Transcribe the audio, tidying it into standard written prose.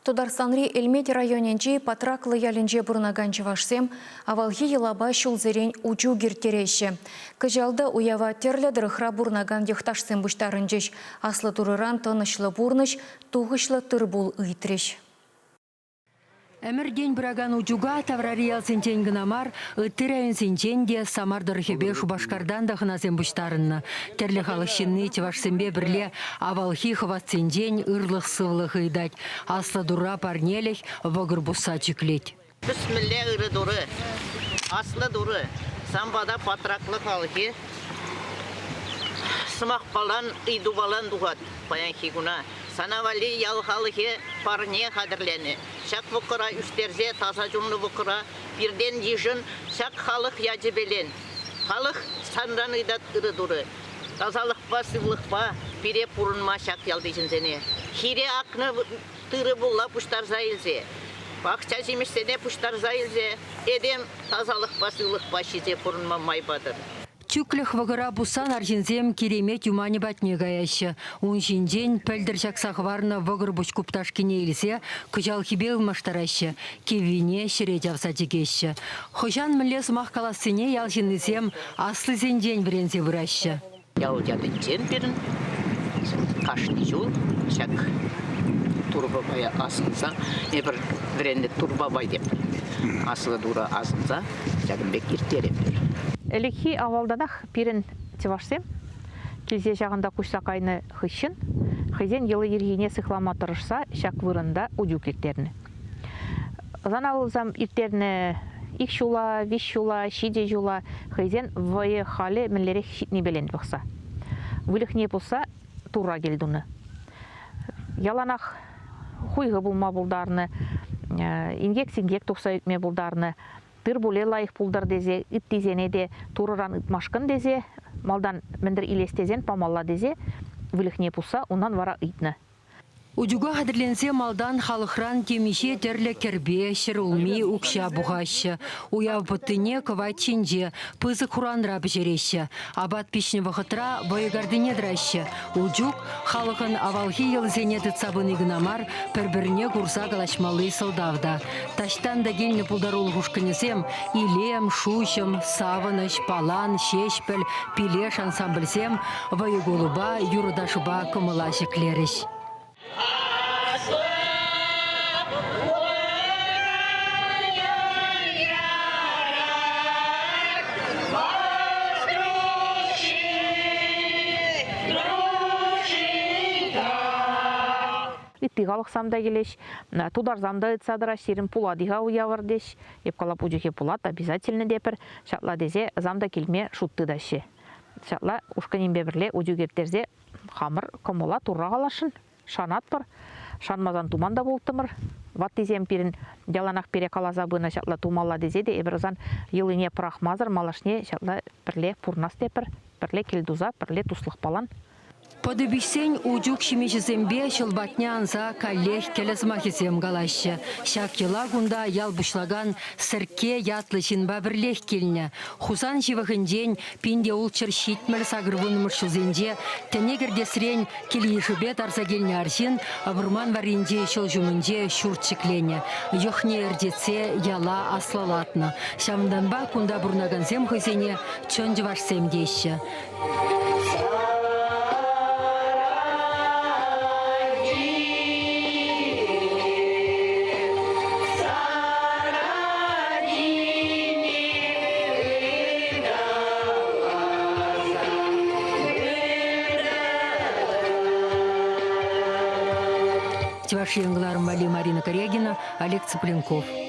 Тударсанри Элмеди районенче патраклы ялінже бұрнаган чывашсем, авалхи елаба шулзерен учу гиртереші. Кыжалда уява терлі дырыхра бұрнаган ехташсен бұштарынчеш. Аслы турыран тынышлы бұрныш, туғышлы тұрбул үйтреш. Әмір ден біраган ұжуға таврариял сентен гынамар, үттірәйін сентен де самардар хебе шубашкардан да ғыназен бұштарынны. Терлі қалықшынны тевашсенбе бірле авалхи хват сентен ұрлық сывлық үйдать. Аслы дура парнелек вағыр бұса чіклет. Бісмілле ұры дұры, аслы дұры, самбада патраклы қалықи, сымақ балан, үйду балан дұғат, баян хигуна. Санавали ял халыхе парне хадырләне. Шак вұқыра үстерзе таза жұрны вұқыра бірден ежін шак халық яжебелен. Халық сандан ұйдат ұры дұры. Тазалықпа, сывлықпа, пире пұрынма шак ялды жінзене. Хире ақны тыры бұлла пұштар зайылзе. Бақча жемешсене пұштар зайылзе. Едем тазалықпа, сывлықпа шизе пұрынма майбадыр. Чуклях вагара бусан аржинзем керемет юмани батне гаяща. Он жинден пәлдір жақсақварна вагар бучкупташкине елсе, күжал хибел маштараща, кевине шередявса дегеща. Хожан мілес маққаласыне ялжинызем аслы зенден бірензе выраща. Ял жадын жен берін, қашны жол, шак турбабая асынса, ебір біренде турбабай деп. Аслы дура асынса, жагын бек ертерем бір. Элеки авалданах пирен тевашсем, келзе жағында кушсақайны хыщын, хызен елы ергене сықлама тұрышса, шак вырында удю кеттеріні. Зан авылзам иртеріні ик жула, виш жула, шиде жула, хызен вайы халі мінлерек шитні белен бұқса. Вылықне бұлса, тура келдуны. Яланақ хуйғы бұлма бұлдарыны, ингек-сингек тұқса үтме бұлдарыны, тыр бұле лайық бұлдар дезе, үт дезене де турыран үтмашқын дезе, малдан міндір илестезен памалла дезе, вілікне пұса, онан вара үтні. Удюга хадырленсе малдан халықран темеше терлі кербе, шырылми, укша бұғашы. Уяв бұттыне кывайт чинже, пызы құранра бжереше. Абат пешні вақытра бойығардыне драшы. Удюг халықын авалхи елзене дыцабыны гынамар, бір-біріне күрса қалашмалы сылдавда. Таштан да гелні пұлдарул ғушкынызем, илем, шушым, савыныш, палан, шешпіл, пилеш ансамбльзем, бойығулыба, юрдашыба кымыла жеклеріш. Иттигалық самда келеш, тудар замда ыцадыра шерін пула диға уявар деш, еп қалап удюхе пулат обязательно депір, шатла дезе замда келме шутты дашы. Шатла ушканен бебірле удюгептерзе қамыр комола турра қалашын, шанат бар, шанмазан туманда болтымыр. Ват дезем пирін яланақ пере қалаза бұна шатла тумалла дезе де ебірзан еліне прахмазыр малашне шатла бірле пурнас депір, бірле келдуза, бірле туслық балан. Подобишсен уджук шимешізембе шылбатнянза калех келесмахизем галашы. Шак ела гунда ял бушлаган сірке ятлы жинба бірлех келіне. Хузан живығынден пинде улчыр шитмір сағырвын мұршызенде тенегірде сірен келешібе тарза келіне аржин абырман варинде шыл жүмінде шуртчиклене. Йохне ердеце яла аслалатны. Шамданба кунда бұрнаганзем хызене чон жывашсем дейші. Тиваши Марина Корягина, Олег Цыпленков.